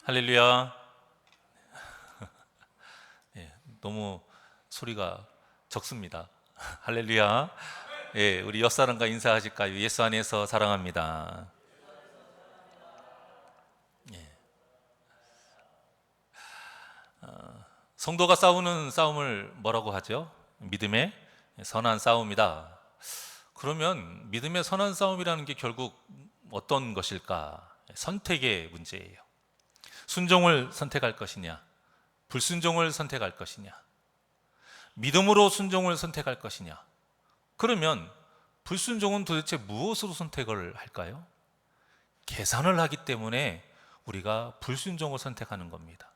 할렐루야. 예, 너무 소리가 적습니다. 할렐루야. 예, 우리 옆사람과 인사하실까요? 예수 안에서 사랑합니다. 예. 성도가 싸우는 싸움을 뭐라고 하죠? 믿음의 선한 싸움이다. 그러면 믿음의 선한 싸움이라는 게 결국 어떤 것일까? 선택의 문제예요. 순종을 선택할 것이냐, 불순종을 선택할 것이냐, 믿음으로 순종을 선택할 것이냐. 그러면 불순종은 도대체 무엇으로 선택을 할까요? 계산을 하기 때문에 우리가 불순종을 선택하는 겁니다.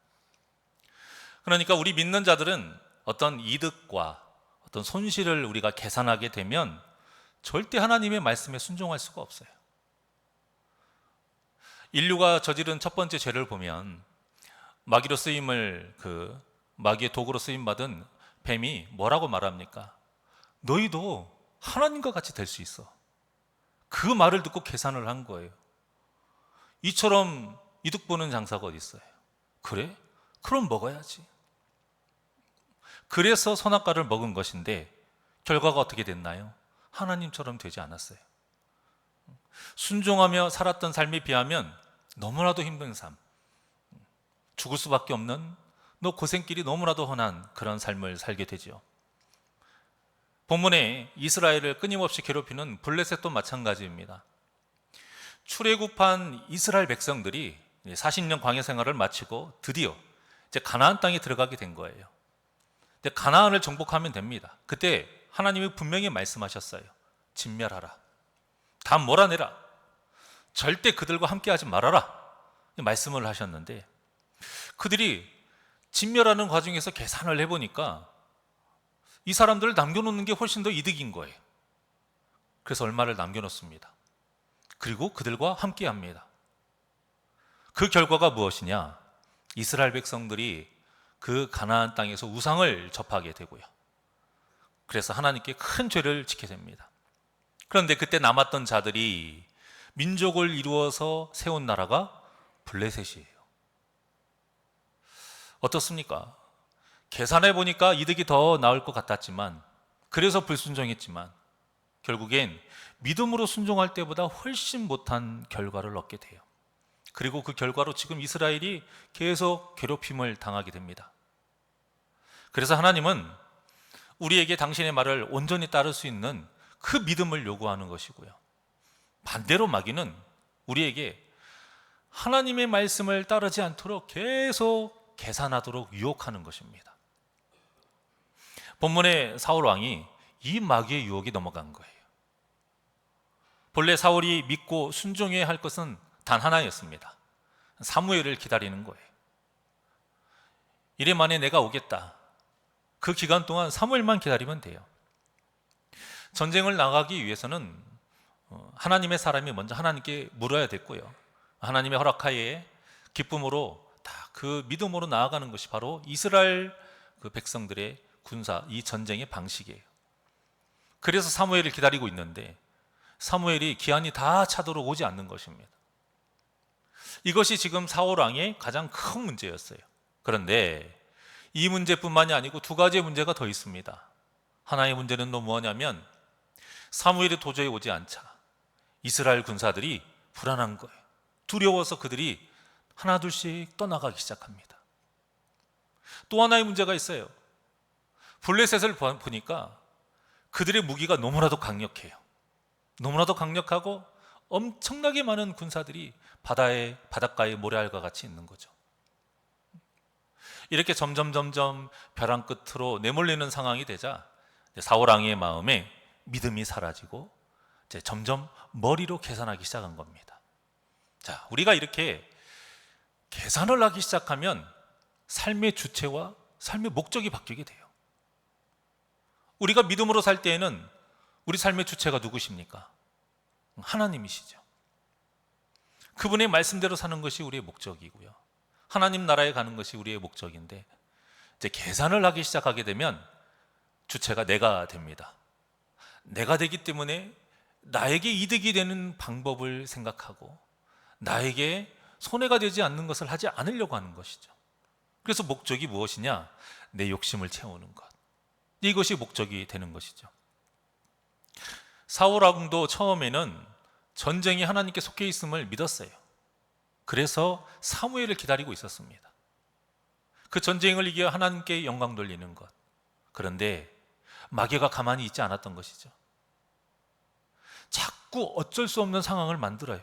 그러니까 우리 믿는 자들은 어떤 이득과 어떤 손실을 우리가 계산하게 되면 절대 하나님의 말씀에 순종할 수가 없어요. 인류가 저지른 첫 번째 죄를 보면 마귀로 쓰임을 마귀의 도구로 쓰임 받은 뱀이 뭐라고 말합니까? 너희도 하나님과 같이 될 수 있어. 그 말을 듣고 계산을 한 거예요. 이처럼 이득 보는 장사가 어디 있어요? 그래? 그럼 먹어야지. 그래서 선악과를 먹은 것인데 결과가 어떻게 됐나요? 하나님처럼 되지 않았어요. 순종하며 살았던 삶에 비하면 너무나도 힘든 삶, 죽을 수밖에 없는 너 고생길이 너무나도 험한 그런 삶을 살게 되죠. 본문에 이스라엘을 끊임없이 괴롭히는 블레셋도 마찬가지입니다. 출애굽한 이스라엘 백성들이 40년 광야 생활을 마치고 드디어 이제 가나안 땅에 들어가게 된 거예요. 근데 가나안을 정복하면 됩니다. 그때 하나님이 분명히 말씀하셨어요. 진멸하라. 다 몰아내라. 절대 그들과 함께하지 말아라. 말씀을 하셨는데 그들이 진멸하는 과정에서 계산을 해보니까 이 사람들을 남겨놓는 게 훨씬 더 이득인 거예요. 그래서 얼마를 남겨놓습니다. 그리고 그들과 함께합니다. 그 결과가 무엇이냐? 이스라엘 백성들이 그 가나안 땅에서 우상을 접하게 되고요. 그래서 하나님께 큰 죄를 짓게 됩니다. 그런데 그때 남았던 자들이 민족을 이루어서 세운 나라가 블레셋이에요. 어떻습니까? 계산해 보니까 이득이 더 나을 것 같았지만, 그래서 불순종했지만 결국엔 믿음으로 순종할 때보다 훨씬 못한 결과를 얻게 돼요. 그리고 그 결과로 지금 이스라엘이 계속 괴롭힘을 당하게 됩니다. 그래서 하나님은 우리에게 당신의 말을 온전히 따를 수 있는 그 믿음을 요구하는 것이고요. 반대로 마귀는 우리에게 하나님의 말씀을 따르지 않도록 계속 계산하도록 유혹하는 것입니다. 본문의 사울 왕이 이 마귀의 유혹이 넘어간 거예요. 본래 사울이 믿고 순종해야 할 것은 단 하나였습니다. 사무엘을 기다리는 거예요. 이래 만에 내가 오겠다. 그 기간 동안 사무엘만 기다리면 돼요. 전쟁을 나가기 위해서는 하나님의 사람이 먼저 하나님께 물어야 됐고요. 하나님의 허락하에 기쁨으로 다 그 믿음으로 나아가는 것이 바로 이스라엘 그 백성들의 군사, 이 전쟁의 방식이에요. 그래서 사무엘을 기다리고 있는데 사무엘이 기한이 다 차도록 오지 않는 것입니다. 이것이 지금 사울 왕의 가장 큰 문제였어요. 그런데 이 문제뿐만이 아니고 두 가지의 문제가 더 있습니다. 하나의 문제는 또 뭐냐면 사무엘이 도저히 오지 않자 이스라엘 군사들이 불안한 거예요. 두려워서 그들이 하나둘씩 떠나가기 시작합니다. 또 하나의 문제가 있어요. 블레셋을 보니까 그들의 무기가 너무나도 강력해요. 너무나도 강력하고 엄청나게 많은 군사들이 바닷가에 모래알과 같이 있는 거죠. 이렇게 점점 벼랑 끝으로 내몰리는 상황이 되자 사울 왕의 마음에 믿음이 사라지고 이제 점점 머리로 계산하기 시작한 겁니다. 자, 우리가 이렇게 계산을 하기 시작하면 삶의 주체와 삶의 목적이 바뀌게 돼요. 우리가 믿음으로 살 때에는 우리 삶의 주체가 누구십니까? 하나님이시죠. 그분의 말씀대로 사는 것이 우리의 목적이고요. 하나님 나라에 가는 것이 우리의 목적인데 이제 계산을 하기 시작하게 되면 주체가 내가 됩니다. 내가 되기 때문에 나에게 이득이 되는 방법을 생각하고 나에게 손해가 되지 않는 것을 하지 않으려고 하는 것이죠. 그래서 목적이 무엇이냐? 내 욕심을 채우는 것. 이것이 목적이 되는 것이죠. 사울 왕도 처음에는 전쟁이 하나님께 속해 있음을 믿었어요. 그래서 사무엘을 기다리고 있었습니다. 그 전쟁을 이겨 하나님께 영광 돌리는 것. 그런데 마귀가 가만히 있지 않았던 것이죠. 자꾸 어쩔 수 없는 상황을 만들어요.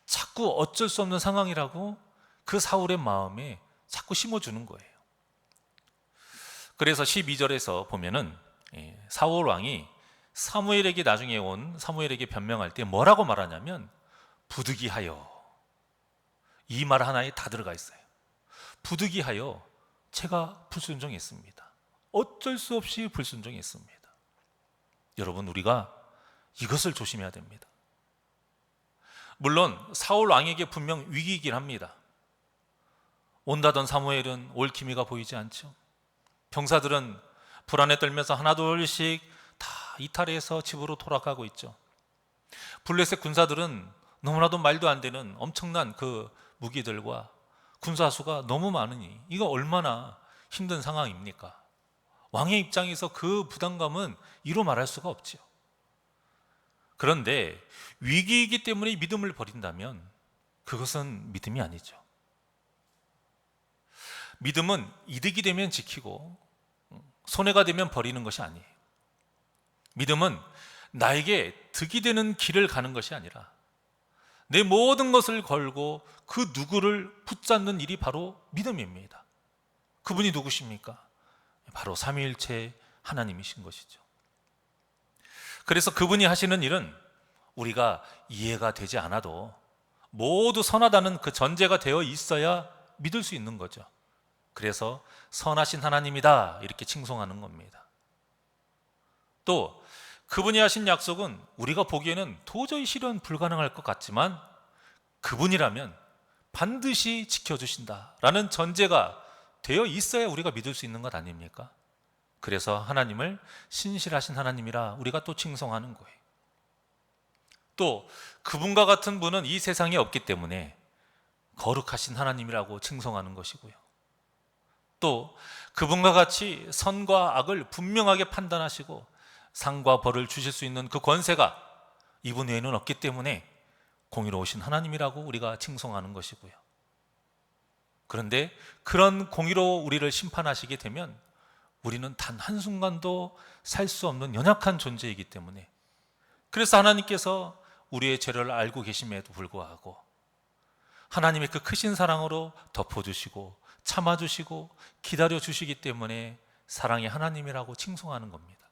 자꾸 어쩔 수 없는 상황이라고 그 사울의 마음에 자꾸 심어주는 거예요. 그래서 12절에서 보면은 사울 왕이 사무엘에게 나중에 온 사무엘에게 변명할 때 뭐라고 말하냐면 부득이하여, 이 말 하나에 다 들어가 있어요. 부득이하여 제가 불순종했습니다. 어쩔 수 없이 불순종했습니다. 여러분, 우리가 이것을 조심해야 됩니다. 물론 사울 왕에게 분명 위기이긴 합니다. 온다던 사무엘은 올 기미가 보이지 않죠. 병사들은 불안에 떨면서 하나둘씩 다 이탈해서 집으로 돌아가고 있죠. 블레셋 군사들은 너무나도 말도 안 되는 엄청난 그 무기들과 군사수가 너무 많으니 이거 얼마나 힘든 상황입니까? 왕의 입장에서 그 부담감은 이루 말할 수가 없죠. 그런데 위기이기 때문에 믿음을 버린다면 그것은 믿음이 아니죠. 믿음은 이득이 되면 지키고 손해가 되면 버리는 것이 아니에요. 믿음은 나에게 득이 되는 길을 가는 것이 아니라 내 모든 것을 걸고 그 누구를 붙잡는 일이 바로 믿음입니다. 그분이 누구십니까? 바로 삼위일체 하나님이신 것이죠. 그래서 그분이 하시는 일은 우리가 이해가 되지 않아도 모두 선하다는 그 전제가 되어 있어야 믿을 수 있는 거죠. 그래서 선하신 하나님이다 이렇게 칭송하는 겁니다. 또 그분이 하신 약속은 우리가 보기에는 도저히 실현 불가능할 것 같지만 그분이라면 반드시 지켜주신다라는 전제가 되어 있어야 우리가 믿을 수 있는 것 아닙니까? 그래서 하나님을 신실하신 하나님이라 우리가 또 칭송하는 거예요. 또 그분과 같은 분은 이 세상에 없기 때문에 거룩하신 하나님이라고 칭송하는 것이고요. 또 그분과 같이 선과 악을 분명하게 판단하시고 상과 벌을 주실 수 있는 그 권세가 이분 외에는 없기 때문에 공의로우신 하나님이라고 우리가 칭송하는 것이고요. 그런데 그런 공의로 우리를 심판하시게 되면 우리는 단 한순간도 살 수 없는 연약한 존재이기 때문에, 그래서 하나님께서 우리의 죄를 알고 계심에도 불구하고 하나님의 그 크신 사랑으로 덮어주시고 참아주시고 기다려주시기 때문에 사랑의 하나님이라고 칭송하는 겁니다.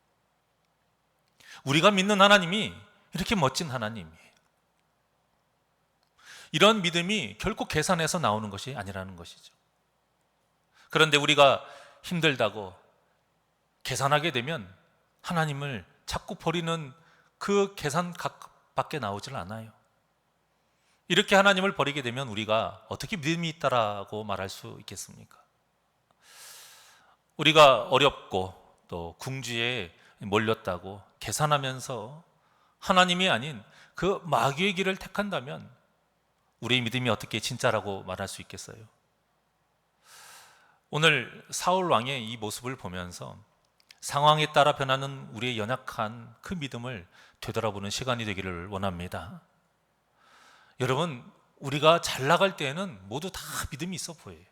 우리가 믿는 하나님이 이렇게 멋진 하나님이에요. 이런 믿음이 결코 계산해서 나오는 것이 아니라는 것이죠. 그런데 우리가 힘들다고 계산하게 되면 하나님을 자꾸 버리는 그 계산 밖에 나오질 않아요. 이렇게 하나님을 버리게 되면 우리가 어떻게 믿음이 있다라고 말할 수 있겠습니까? 우리가 어렵고 또 궁지에 몰렸다고 계산하면서 하나님이 아닌 그 마귀의 길을 택한다면 우리의 믿음이 어떻게 진짜라고 말할 수 있겠어요? 오늘 사울 왕의 이 모습을 보면서 상황에 따라 변하는 우리의 연약한 그 믿음을 되돌아보는 시간이 되기를 원합니다. 여러분, 우리가 잘 나갈 때에는 모두 다 믿음이 있어 보여요.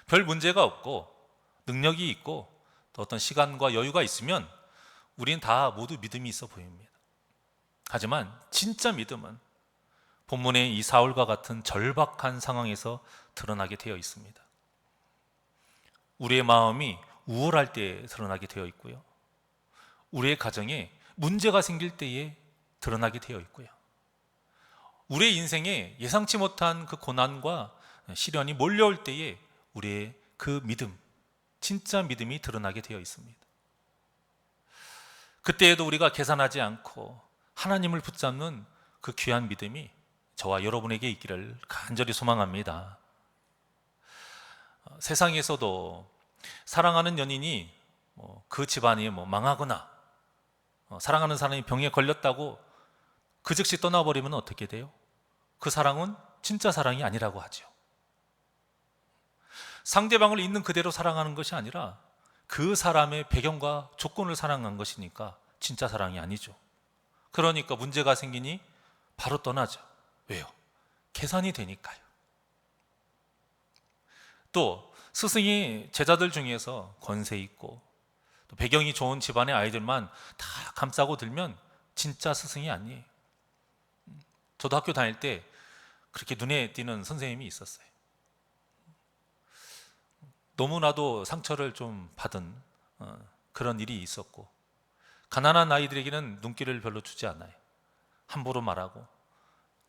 별 문제가 없고 능력이 있고 또 어떤 시간과 여유가 있으면 우리는 다 모두 믿음이 있어 보입니다. 하지만 진짜 믿음은 본문의 이 사울과 같은 절박한 상황에서 드러나게 되어 있습니다. 우리의 마음이 우울할 때 드러나게 되어 있고요. 우리의 가정에 문제가 생길 때에 드러나게 되어 있고요. 우리의 인생에 예상치 못한 그 고난과 시련이 몰려올 때에 우리의 그 믿음, 진짜 믿음이 드러나게 되어 있습니다. 그때에도 우리가 계산하지 않고 하나님을 붙잡는 그 귀한 믿음이 저와 여러분에게 있기를 간절히 소망합니다. 세상에서도 사랑하는 연인이 그 집안이 망하거나 사랑하는 사람이 병에 걸렸다고 그 즉시 떠나버리면 어떻게 돼요? 그 사랑은 진짜 사랑이 아니라고 하죠. 상대방을 있는 그대로 사랑하는 것이 아니라 그 사람의 배경과 조건을 사랑한 것이니까 진짜 사랑이 아니죠. 그러니까 문제가 생기니 바로 떠나죠. 왜요? 계산이 되니까요. 또 스승이 제자들 중에서 권세 있고 또 배경이 좋은 집안의 아이들만 다 감싸고 들면 진짜 스승이 아니에요. 저도 학교 다닐 때 그렇게 눈에 띄는 선생님이 있었어요. 너무나도 상처를 좀 받은 그런 일이 있었고, 가난한 아이들에게는 눈길을 별로 주지 않아요. 함부로 말하고.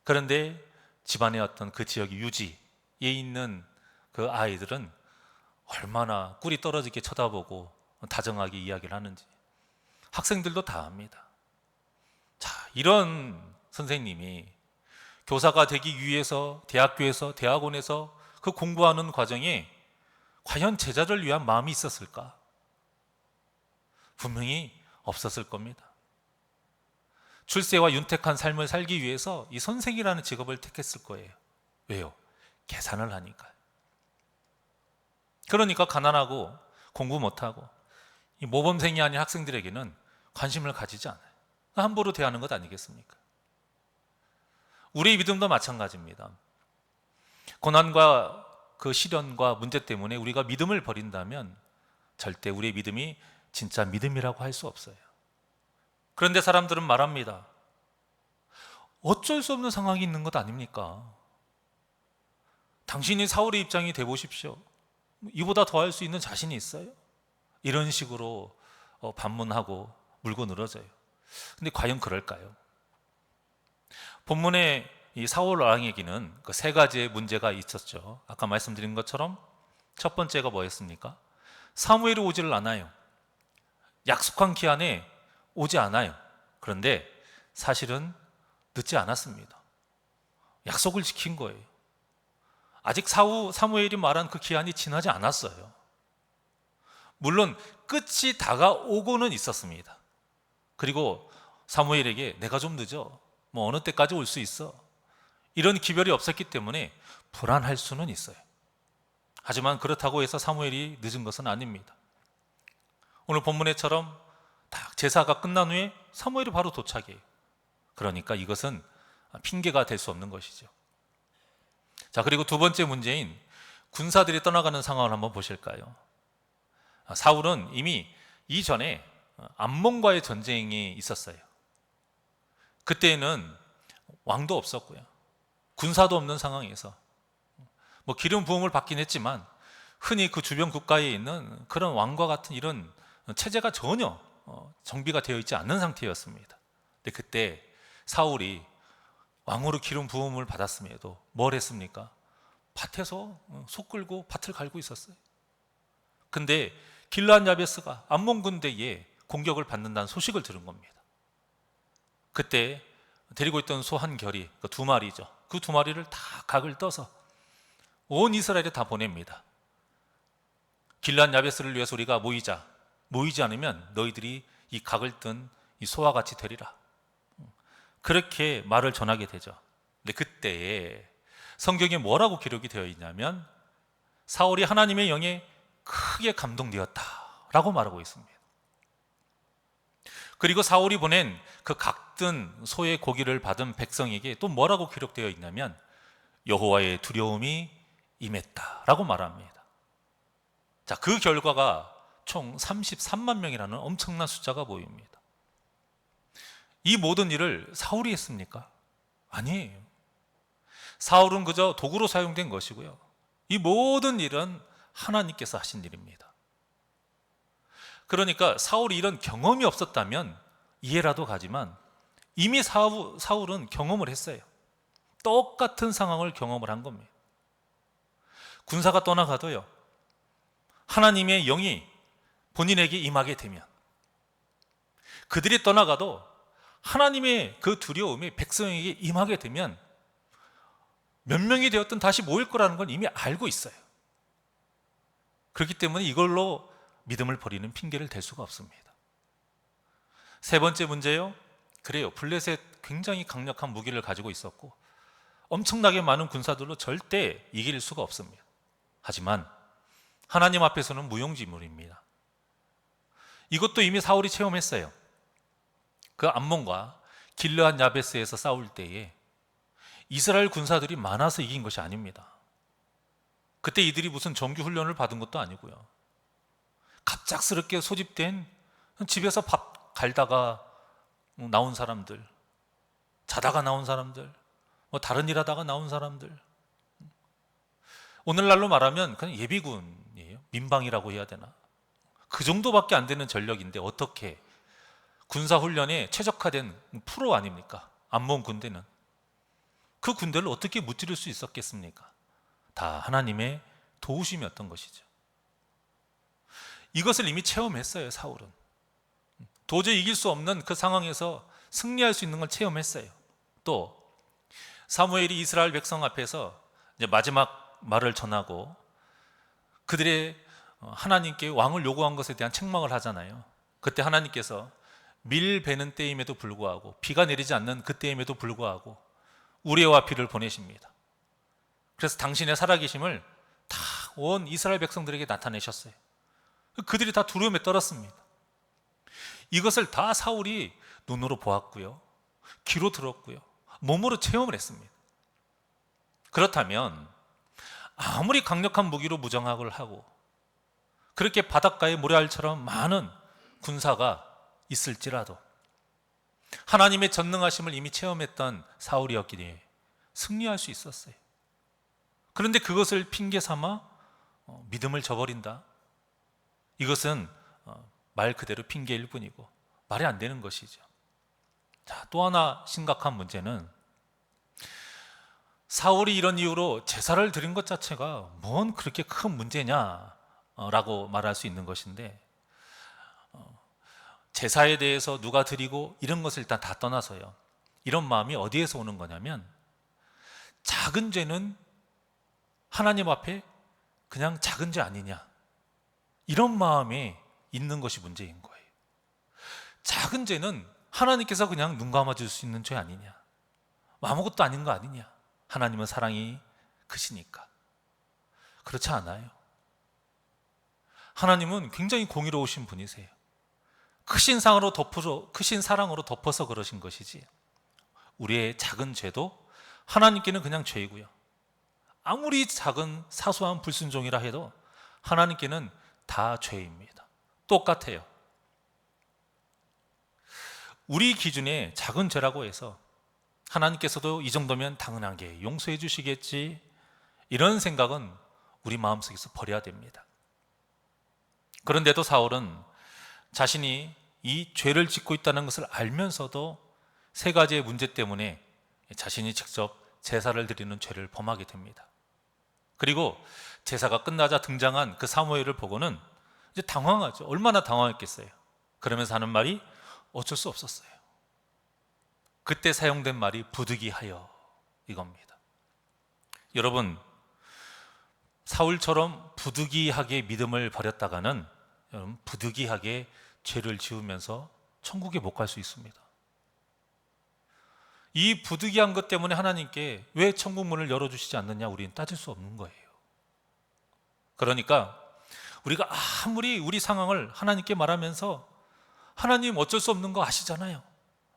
그런데 집안의 어떤 그 지역의 유지에 있는 그 아이들은 얼마나 꿀이 떨어지게 쳐다보고 다정하게 이야기를 하는지 학생들도 다 압니다. 자, 이런 선생님이 교사가 되기 위해서 대학교에서 대학원에서 그 공부하는 과정에 과연 제자를 위한 마음이 있었을까? 분명히 없었을 겁니다. 출세와 윤택한 삶을 살기 위해서 이 선생이라는 직업을 택했을 거예요. 왜요? 계산을 하니까요. 그러니까 가난하고 공부 못하고 이 모범생이 아닌 학생들에게는 관심을 가지지 않아요. 함부로 대하는 것 아니겠습니까? 우리의 믿음도 마찬가지입니다. 고난과 그 시련과 문제 때문에 우리가 믿음을 버린다면 절대 우리의 믿음이 진짜 믿음이라고 할 수 없어요. 그런데 사람들은 말합니다. 어쩔 수 없는 상황이 있는 것 아닙니까? 당신이 사울의 입장이 돼 보십시오. 이보다 더할 수 있는 자신이 있어요? 이런 식으로 반문하고 물고 늘어져요. 근데 과연 그럴까요? 본문에 이 사울 왕에게는 그 세 가지의 문제가 있었죠. 아까 말씀드린 것처럼 첫 번째가 뭐였습니까? 사무엘이 오지를 않아요. 약속한 기한에 오지 않아요. 그런데 사실은 늦지 않았습니다. 약속을 지킨 거예요. 아직 사무엘이 말한 그 기한이 지나지 않았어요. 물론 끝이 다가오고는 있었습니다. 그리고 사무엘에게 내가 좀 늦어. 뭐 어느 때까지 올 수 있어. 이런 기별이 없었기 때문에 불안할 수는 있어요. 하지만 그렇다고 해서 사무엘이 늦은 것은 아닙니다. 오늘 본문에처럼 딱 제사가 끝난 후에 사무엘이 바로 도착해요. 그러니까 이것은 핑계가 될 수 없는 것이죠. 자, 그리고 두 번째 문제인 군사들이 떠나가는 상황을 한번 보실까요? 사울은 이미 이전에 암몬과의 전쟁이 있었어요. 그때는 왕도 없었고요. 군사도 없는 상황에서 뭐 기름 부음을 받긴 했지만 흔히 그 주변 국가에 있는 그런 왕과 같은 이런 체제가 전혀 정비가 되어 있지 않는 상태였습니다. 근데 그때 사울이 왕으로 기름 부음을 받았음에도 뭘 했습니까? 밭에서 소 끌고 밭을 갈고 있었어요. 근데 길르앗 야베스가 암몬 군대에 공격을 받는다는 소식을 들은 겁니다. 그때 데리고 있던 소 한 결이 두 마리죠. 그 두 마리를 다 각을 떠서 온 이스라엘에 다 보냅니다. 길르앗 야베스를 위해서 우리가 모이지 않으면 너희들이 이 각을 뜬 이 소와 같이 되리라. 그렇게 말을 전하게 되죠. 근데 그때에 성경에 뭐라고 기록이 되어 있냐면 사울이 하나님의 영에 크게 감동되었다라고 말하고 있습니다. 그리고 사울이 보낸 그 각든 소의 고기를 받은 백성에게 또 뭐라고 기록되어 있냐면 여호와의 두려움이 임했다라고 말합니다. 자, 그 결과가 총 33만 명이라는 엄청난 숫자가 보입니다. 이 모든 일을 사울이 했습니까? 아니에요. 사울은 그저 도구로 사용된 것이고요. 이 모든 일은 하나님께서 하신 일입니다. 그러니까 사울이 이런 경험이 없었다면 이해라도 가지만 이미 사울은 경험을 했어요. 똑같은 상황을 경험을 한 겁니다. 군사가 떠나가도요, 하나님의 영이 본인에게 임하게 되면, 그들이 떠나가도 하나님의 그 두려움이 백성에게 임하게 되면 몇 명이 되었든 다시 모일 거라는 건 이미 알고 있어요. 그렇기 때문에 이걸로 믿음을 버리는 핑계를 댈 수가 없습니다. 세 번째 문제요. 그래요. 블레셋 굉장히 강력한 무기를 가지고 있었고 엄청나게 많은 군사들로 절대 이길 수가 없습니다. 하지만 하나님 앞에서는 무용지물입니다. 이것도 이미 사울이 체험했어요. 그 암몬과 길르앗 야베스에서 싸울 때에 이스라엘 군사들이 많아서 이긴 것이 아닙니다. 그때 이들이 무슨 정규 훈련을 받은 것도 아니고요. 갑작스럽게 소집된 집에서 밥 갈다가 나온 사람들, 자다가 나온 사람들, 다른 일 하다가 나온 사람들. 오늘날로 말하면 그냥 예비군이에요. 민방이라고 해야 되나? 그 정도밖에 안 되는 전력인데 어떻게 군사훈련에 최적화된 프로 아닙니까? 암몬 군대는. 그 군대를 어떻게 무찌를 수 있었겠습니까? 다 하나님의 도우심이었던 것이죠. 이것을 이미 체험했어요, 사울은. 도저히 이길 수 없는 그 상황에서 승리할 수 있는 걸 체험했어요. 또 사무엘이 이스라엘 백성 앞에서 이제 마지막 말을 전하고 그들의 하나님께 왕을 요구한 것에 대한 책망을 하잖아요. 그때 하나님께서 밀 베는 때임에도 불구하고, 비가 내리지 않는 그 때임에도 불구하고 우레와 비를 보내십니다. 그래서 당신의 살아계심을 다 온 이스라엘 백성들에게 나타내셨어요. 그들이 다 두려움에 떨었습니다. 이것을 다 사울이 눈으로 보았고요, 귀로 들었고요, 몸으로 체험을 했습니다. 그렇다면 아무리 강력한 무기로 무장학을 하고 그렇게 바닷가에 모래알처럼 많은 군사가 있을지라도 하나님의 전능하심을 이미 체험했던 사울이었기에 승리할 수 있었어요. 그런데 그것을 핑계 삼아 믿음을 저버린다. 이것은 말 그대로 핑계일 뿐이고 말이 안 되는 것이죠. 자, 또 하나 심각한 문제는 사울이 이런 이유로 제사를 드린 것 자체가 뭔 그렇게 큰 문제냐라고 말할 수 있는 것인데, 제사에 대해서 누가 드리고 이런 것을 일단 다 떠나서요, 이런 마음이 어디에서 오는 거냐면 작은 죄는 하나님 앞에 그냥 작은 죄 아니냐, 이런 마음이 있는 것이 문제인 거예요. 작은 죄는 하나님께서 그냥 눈 감아줄 수 있는 죄 아니냐, 아무것도 아닌 거 아니냐, 하나님은 사랑이 크시니까. 그렇지 않아요. 하나님은 굉장히 공의로우신 분이세요. 크신 사랑으로 덮어서 그러신 것이지, 우리의 작은 죄도 하나님께는 그냥 죄이고요, 아무리 작은 사소한 불순종이라 해도 하나님께는 다 죄입니다. 똑같아요. 우리 기준에 작은 죄라고 해서 하나님께서도 이 정도면 당연하게 용서해 주시겠지, 이런 생각은 우리 마음속에서 버려야 됩니다. 그런데도 사울은 자신이 이 죄를 짓고 있다는 것을 알면서도 세 가지의 문제 때문에 자신이 직접 제사를 드리는 죄를 범하게 됩니다. 그리고 제사가 끝나자 등장한 그 사무엘을 보고는 이제 당황하죠. 얼마나 당황했겠어요. 그러면서 하는 말이 어쩔 수 없었어요. 그때 사용된 말이 부득이하여 이겁니다. 여러분, 사울처럼 부득이하게 믿음을 버렸다가는 여러분 부득이하게 죄를 지으면서 천국에 못 갈 수 있습니다. 이 부득이한 것 때문에 하나님께 왜 천국 문을 열어주시지 않느냐, 우리는 따질 수 없는 거예요. 그러니까 우리가 아무리 우리 상황을 하나님께 말하면서 하나님 어쩔 수 없는 거 아시잖아요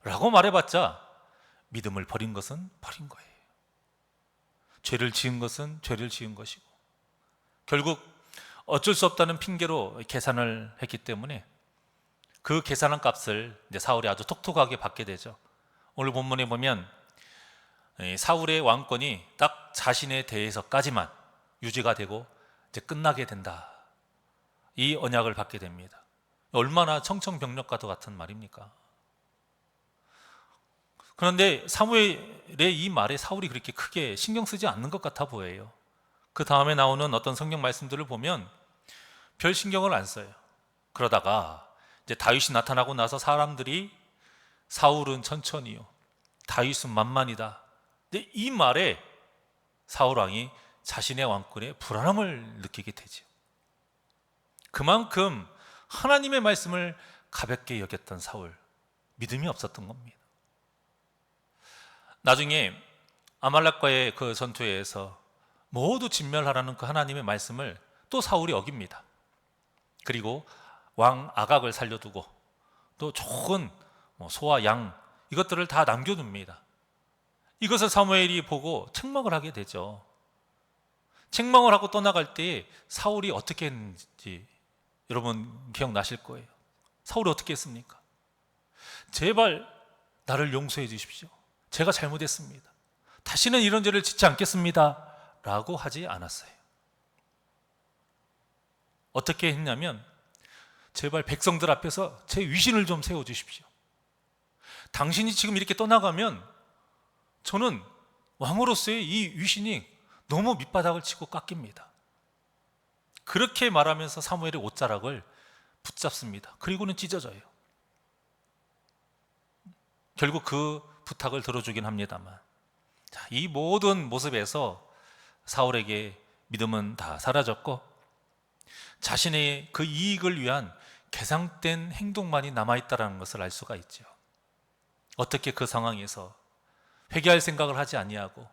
라고 말해봤자 믿음을 버린 것은 버린 거예요. 죄를 지은 것은 죄를 지은 것이고, 결국 어쩔 수 없다는 핑계로 계산을 했기 때문에 그 계산한 값을 이제 사울이 아주 톡톡하게 받게 되죠. 오늘 본문에 보면 사울의 왕권이 딱 자신에 대해서까지만 유지가 되고 이제 끝나게 된다, 이 언약을 받게 됩니다. 얼마나 청천벽력과도 같은 말입니까? 그런데 사무엘의 이 말에 사울이 그렇게 크게 신경 쓰지 않는 것 같아 보여요. 그 다음에 나오는 어떤 성경 말씀들을 보면 별 신경을 안 써요. 그러다가 이제 다윗이 나타나고 나서 사람들이 사울은 천천히요, 다윗은 만만이다, 근데 이 말에 사울 왕이 자신의 왕권에 불안함을 느끼게 되죠. 그만큼 하나님의 말씀을 가볍게 여겼던 사울, 믿음이 없었던 겁니다. 나중에 아말렉과의 그 전투에서 모두 진멸하라는 그 하나님의 말씀을 또 사울이 어깁니다. 그리고 왕 아각을 살려두고 또 좋은 소와 양 이것들을 다 남겨둡니다. 이것을 사무엘이 보고 책망을 하게 되죠. 책망을 하고 떠나갈 때 사울이 어떻게 했는지 여러분 기억나실 거예요. 사울이 어떻게 했습니까? 제발 나를 용서해 주십시오. 제가 잘못했습니다. 다시는 이런 죄를 짓지 않겠습니다 라고 하지 않았어요. 어떻게 했냐면 제발 백성들 앞에서 제 위신을 좀 세워주십시오. 당신이 지금 이렇게 떠나가면 저는 왕으로서의 이 위신이 너무 밑바닥을 치고 깎입니다. 그렇게 말하면서 사무엘의 옷자락을 붙잡습니다. 그리고는 찢어져요. 결국 그 부탁을 들어주긴 합니다만, 자, 이 모든 모습에서 사울에게 믿음은 다 사라졌고 자신의 그 이익을 위한 계산된 행동만이 남아있다는 것을 알 수가 있죠. 어떻게 그 상황에서 회개할 생각을 하지 아니하고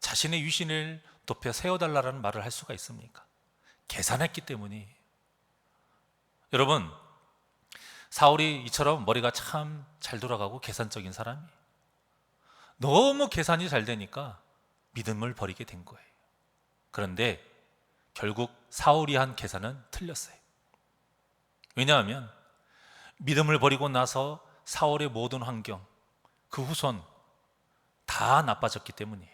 자신의 위신을 높여 세워달라는 말을 할 수가 있습니까? 계산했기 때문이에요. 여러분, 사울이 이처럼 머리가 참 잘 돌아가고 계산적인 사람이에요. 너무 계산이 잘 되니까 믿음을 버리게 된 거예요. 그런데 결국 사울이 한 계산은 틀렸어요. 왜냐하면 믿음을 버리고 나서 사울의 모든 환경, 그 후손 다 나빠졌기 때문이에요.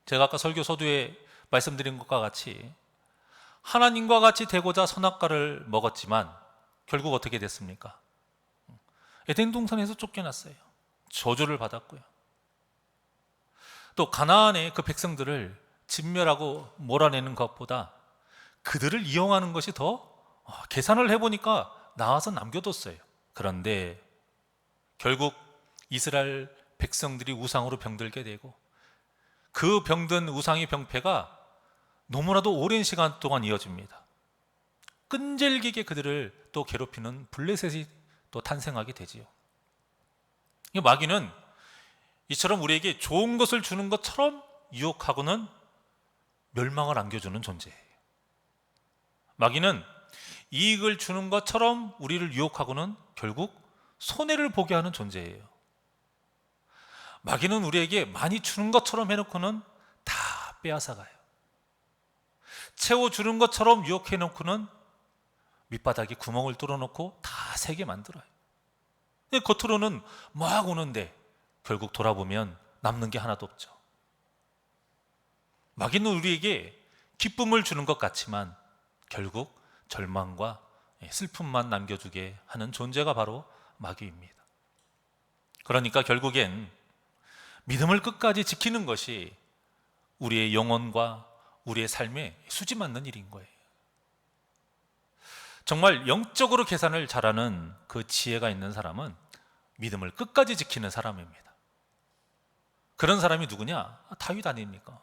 제가 아까 설교 서두에 말씀드린 것과 같이 하나님과 같이 되고자 선악과를 먹었지만 결국 어떻게 됐습니까? 에덴 동산에서 쫓겨났어요. 저주를 받았고요. 또 가나안의 그 백성들을 진멸하고 몰아내는 것보다 그들을 이용하는 것이 더 계산을 해보니까 나와서 남겨뒀어요. 그런데 결국 이스라엘 백성들이 우상으로 병들게 되고 그 병든 우상의 병폐가 너무나도 오랜 시간 동안 이어집니다. 끈질기게 그들을 또 괴롭히는 블레셋이 또 탄생하게 되지요. 마귀는 이처럼 우리에게 좋은 것을 주는 것처럼 유혹하고는 멸망을 안겨주는 존재예요. 마귀는 이익을 주는 것처럼 우리를 유혹하고는 결국 손해를 보게 하는 존재예요. 마귀는 우리에게 많이 주는 것처럼 해놓고는 다 빼앗아가요. 채워주는 것처럼 유혹해놓고는 밑바닥에 구멍을 뚫어놓고 다 새게 만들어요. 겉으로는 막 오는데 결국 돌아보면 남는 게 하나도 없죠. 마귀는 우리에게 기쁨을 주는 것 같지만 결국 절망과 슬픔만 남겨주게 하는 존재가 바로 마귀입니다. 그러니까 결국엔 믿음을 끝까지 지키는 것이 우리의 영혼과 우리의 삶에 수지 맞는 일인 거예요. 정말 영적으로 계산을 잘하는 그 지혜가 있는 사람은 믿음을 끝까지 지키는 사람입니다. 그런 사람이 누구냐? 다윗 아닙니까?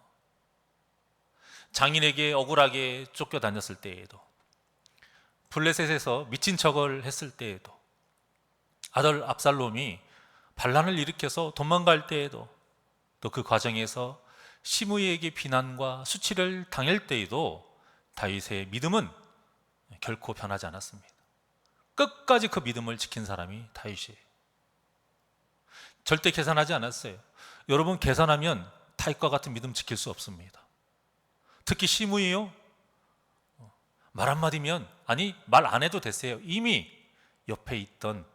장인에게 억울하게 쫓겨다녔을 때에도, 블레셋에서 미친 척을 했을 때에도, 아들 압살롬이 반란을 일으켜서 도망갈 때에도, 또 그 과정에서 시므이에게 비난과 수치를 당할 때에도 다윗의 믿음은 결코 변하지 않았습니다. 끝까지 그 믿음을 지킨 사람이 다윗이에요. 절대 계산하지 않았어요. 여러분, 계산하면 다윗과 같은 믿음 지킬 수 없습니다. 특히 시므이요, 말 한마디면, 아니 말 안 해도 됐어요. 이미 옆에 있던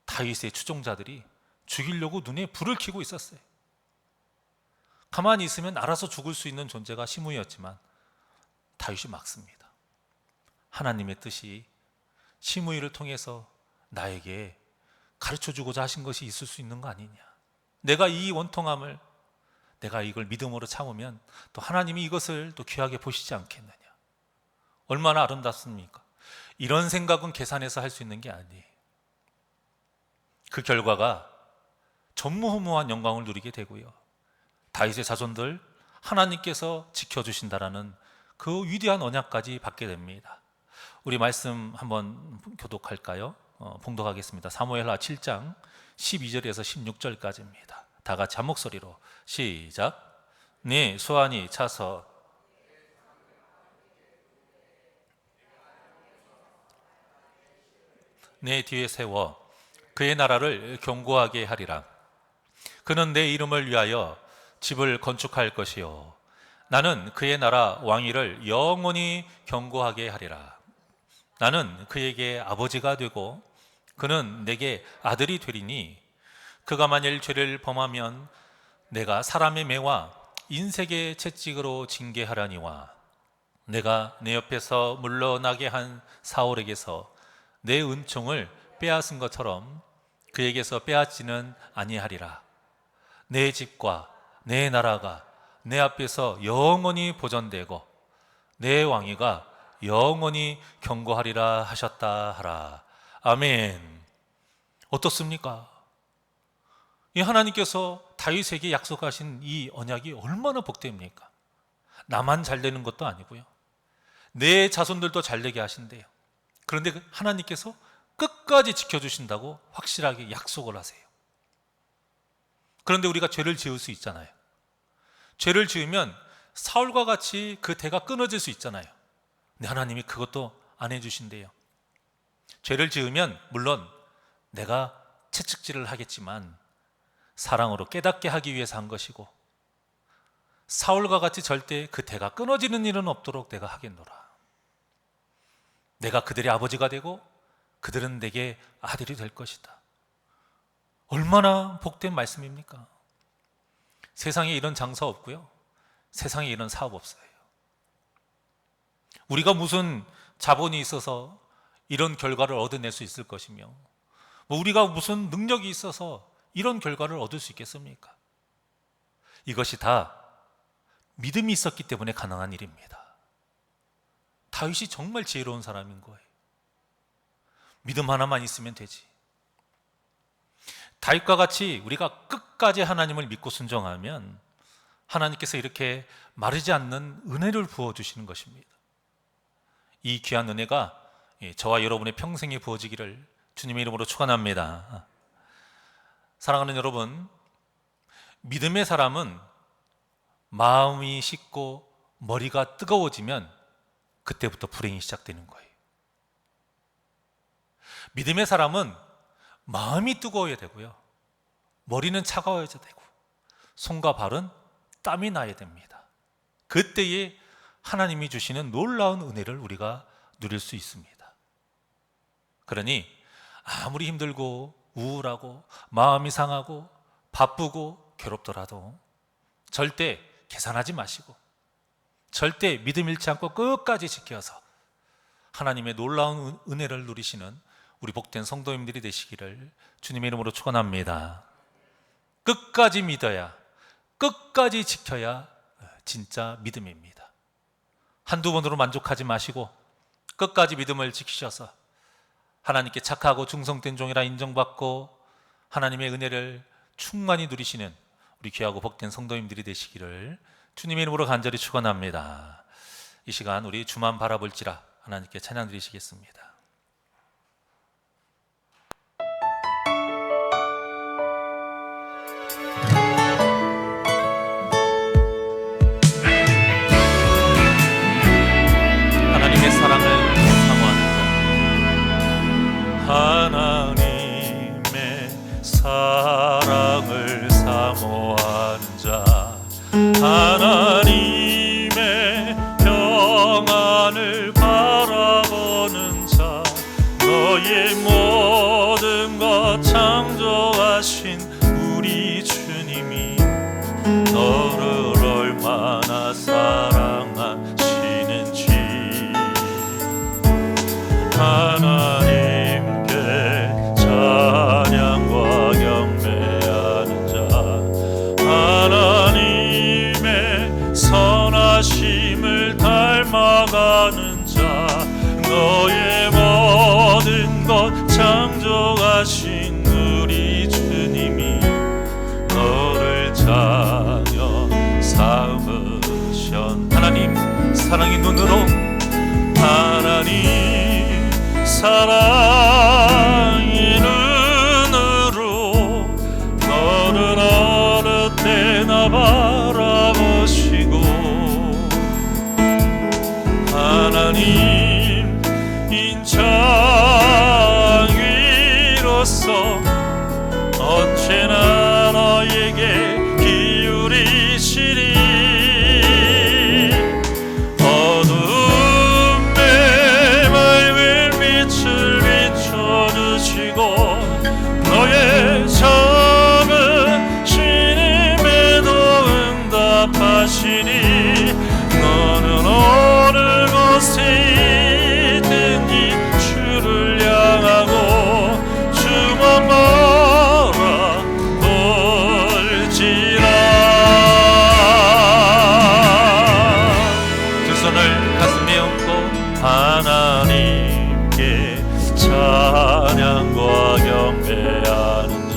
다윗의 추종자들이 죽이려고 눈에 불을 켜고 있었어요. 가만히 있으면 알아서 죽을 수 있는 존재가 시므이였지만 다윗이 막습니다. 하나님의 뜻이 시므이를 통해서 나에게 가르쳐주고자 하신 것이 있을 수 있는 거 아니냐. 내가 이 원통함을, 내가 이걸 믿음으로 참으면 또 하나님이 이것을 또 귀하게 보시지 않겠느냐. 얼마나 아름답습니까? 이런 생각은 계산해서 할 수 있는 게 아니에요. 그 결과가 전무후무한 영광을 누리게 되고요, 다윗의 자손들 하나님께서 지켜주신다라는 그 위대한 언약까지 받게 됩니다. 우리 말씀 한번 교독할까요? 봉독하겠습니다. 사무엘하 7장 12절에서 16절까지입니다. 다 같이 한 목소리로 시작. 네 수완이 차서 내 뒤에 세워 그의 나라를 견고하게 하리라. 그는 내 이름을 위하여 집을 건축할 것이요 나는 그의 나라 왕위를 영원히 견고하게 하리라. 나는 그에게 아버지가 되고 그는 내게 아들이 되리니 그가 만일 죄를 범하면 내가 사람의 매와 인색의 채찍으로 징계하라니와 내가 내 옆에서 물러나게 한 사울에게서 내 은총을 빼앗은 것처럼 그에게서 빼앗지는 아니하리라. 내 집과 내 나라가 내 앞에서 영원히 보존되고 내 왕위가 영원히 견고하리라 하셨다 하라. 아멘. 어떻습니까? 이 하나님께서 다윗에게 약속하신 이 언약이 얼마나 복됩니까? 나만 잘 되는 것도 아니고요, 내 자손들도 잘 되게 하신대요. 그런데 하나님께서 끝까지 지켜주신다고 확실하게 약속을 하세요. 그런데 우리가 죄를 지을 수 있잖아요. 죄를 지으면 사울과 같이 그 대가 끊어질 수 있잖아요. 근데 하나님이 그것도 안 해주신대요. 죄를 지으면 물론 내가 채찍질을 하겠지만 사랑으로 깨닫게 하기 위해서 한 것이고, 사울과 같이 절대 그 대가 끊어지는 일은 없도록 내가 하겠노라. 내가 그들의 아버지가 되고 그들은 내게 아들이 될 것이다. 얼마나 복된 말씀입니까? 세상에 이런 장사 없고요, 세상에 이런 사업 없어요. 우리가 무슨 자본이 있어서 이런 결과를 얻어낼 수 있을 것이며, 우리가 무슨 능력이 있어서 이런 결과를 얻을 수 있겠습니까? 이것이 다 믿음이 있었기 때문에 가능한 일입니다. 다윗이 정말 지혜로운 사람인 거예요. 믿음 하나만 있으면 되지. 다윗과 같이 우리가 끝까지 하나님을 믿고 순종하면 하나님께서 이렇게 마르지 않는 은혜를 부어주시는 것입니다. 이 귀한 은혜가 저와 여러분의 평생에 부어지기를 주님의 이름으로 축원합니다. 사랑하는 여러분, 믿음의 사람은 마음이 식고 머리가 뜨거워지면 그때부터 불행이 시작되는 거예요. 믿음의 사람은 마음이 뜨거워야 되고요, 머리는 차가워야 되고, 손과 발은 땀이 나야 됩니다. 그때에 하나님이 주시는 놀라운 은혜를 우리가 누릴 수 있습니다. 그러니 아무리 힘들고 우울하고 마음이 상하고 바쁘고 괴롭더라도 절대 계산하지 마시고, 절대 믿음 잃지 않고 끝까지 지켜서 하나님의 놀라운 은혜를 누리시는 우리 복된 성도님들이 되시기를 주님의 이름으로 축원합니다. 끝까지 믿어야, 끝까지 지켜야 진짜 믿음입니다. 한두 번으로 만족하지 마시고 끝까지 믿음을 지키셔서 하나님께 착하고 충성된 종이라 인정받고 하나님의 은혜를 충만히 누리시는 우리 귀하고 복된 성도님들이 되시기를 주님의 이름으로 간절히 축원합니다. 이 시간 우리 주만 바라볼지라 하나님께 찬양 드리시겠습니다. 하나님의 사랑을 사모하는 자, 하나님의 사랑을 사모하는 자, 하나님의 평안을 바라보는 자, 너의 모든 것 창조하신 우리 주님이 너를 얼마나 사랑하시는지, 하나님께 찬양과 경배하는 자, 하나님의 선하심을 닮아가는 자, 너의 모든 것 창조하신 우리 주님이 너를 자녀 삼으션. 하나님 사랑의 눈으로, 하나님 사랑의 눈으로 너를 하시니 너는 어느 곳에 있든지 주를 향하고 주만 바라볼지라. 두 손을 가슴에 얹고 하나님께 찬양과 경배하는 자,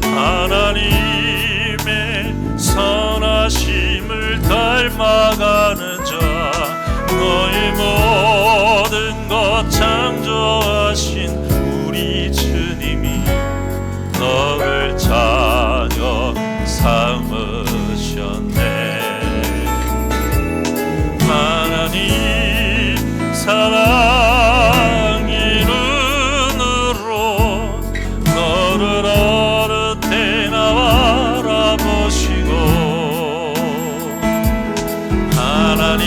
하나님의 선하심을 닮아가는 자, 너의 모든 것 창조하신 우리 주님이 너를 자녀 삼으셨네. 하나님 사랑의 눈으로 너를 어느 때나 바라보시고 하나님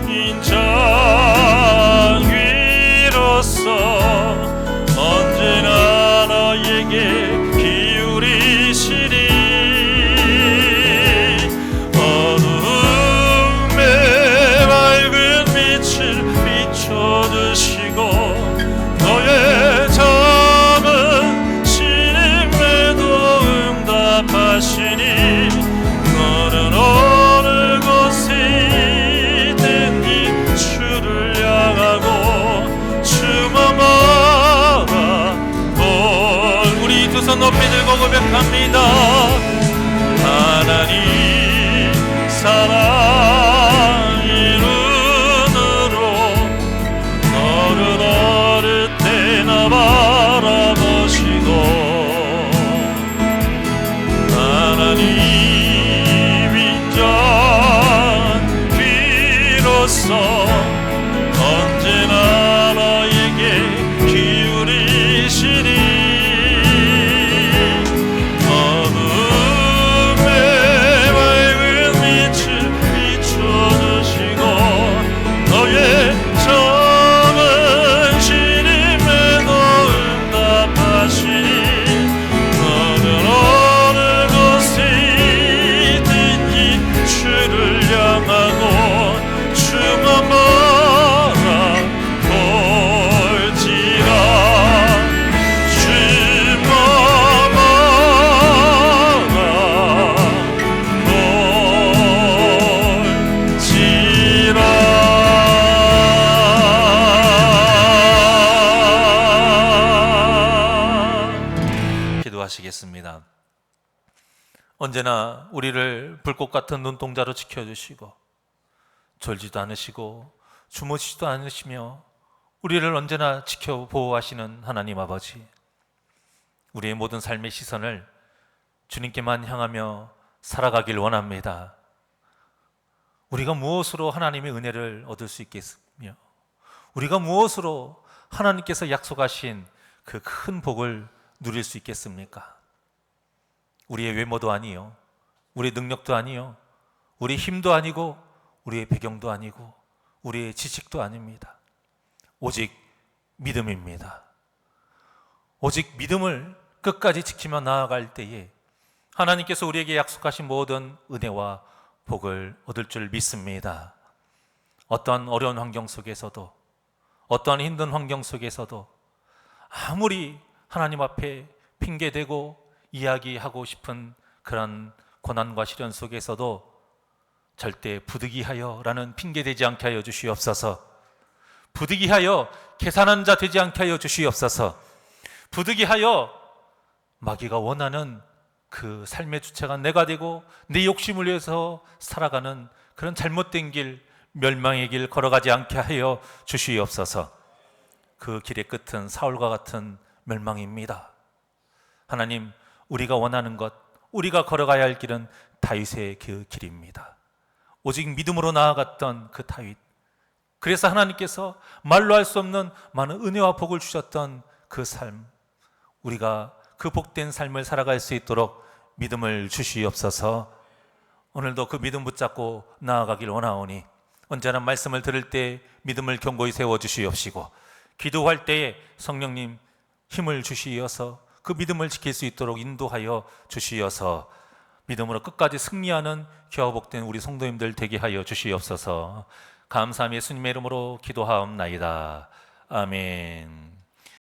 인정 위로서 언제나 너에게 기울이시니 어둠에 밝은 빛을 비춰주시고 너의 작은 신임에도 응답하시니 너는 어느 곳에 있든지 주를 향하고 주만 바라볼. 우리 두 손 높이 들고 고백합니다. 하나님 사랑의 눈으로 너를 어느 때나 바라보시고 하나님 인정 귀로서 언제나 너에게 기울이시니 어둠에 밝은 빛을 비춰주시고 너의 적은 신임에도 응답하시니 너는 어느 곳에 있든지 주를 향하고 주만 바라볼지라. 주만 바라볼지라. 기도하시겠습니다. 언제나 우리를 불꽃 같은 눈동자로 지켜주시고 졸지도 않으시고 주무시지도 않으시며 우리를 언제나 지켜 보호하시는 하나님 아버지, 우리의 모든 삶의 시선을 주님께만 향하며 살아가길 원합니다. 우리가 무엇으로 하나님의 은혜를 얻을 수 있겠으며 우리가 무엇으로 하나님께서 약속하신 그 큰 복을 누릴 수 있겠습니까? 우리의 외모도 아니요, 우리의 능력도 아니요, 우리의 힘도 아니고 우리의 배경도 아니고 우리의 지식도 아닙니다. 오직 믿음입니다. 오직 믿음을 끝까지 지키며 나아갈 때에 하나님께서 우리에게 약속하신 모든 은혜와 복을 얻을 줄 믿습니다. 어떠한 어려운 환경 속에서도, 어떠한 힘든 환경 속에서도 아무리 하나님 앞에 핑계대고 이야기하고 싶은 그런 고난과 시련 속에서도 절대 부득이하여 라는 핑계대지 않게 하여 주시옵소서. 부득이하여 계산한 자 되지 않게 하여 주시옵소서. 부득이하여 마귀가 원하는 그 삶의 주체가 내가 되고 내 욕심을 위해서 살아가는 그런 잘못된 길, 멸망의 길 걸어가지 않게 하여 주시옵소서. 그 길의 끝은 사울과 같은 멸망입니다. 하나님, 우리가 원하는 것, 우리가 걸어가야 할 길은 다윗의 그 길입니다. 오직 믿음으로 나아갔던 그 다윗, 그래서 하나님께서 말로 할 수 없는 많은 은혜와 복을 주셨던 그 삶, 우리가 그 복된 삶을 살아갈 수 있도록 믿음을 주시옵소서. 오늘도 그 믿음 붙잡고 나아가길 원하오니 언제나 말씀을 들을 때 믿음을 견고히 세워주시옵시고 기도할 때에 성령님 힘을 주시어서 그 믿음을 지킬 수 있도록 인도하여 주시어서 믿음으로 끝까지 승리하는 귀하고 복된 우리 성도님들 되게 하여 주시옵소서. 감사함이 예수님의 이름으로 기도하옵나이다. 아멘.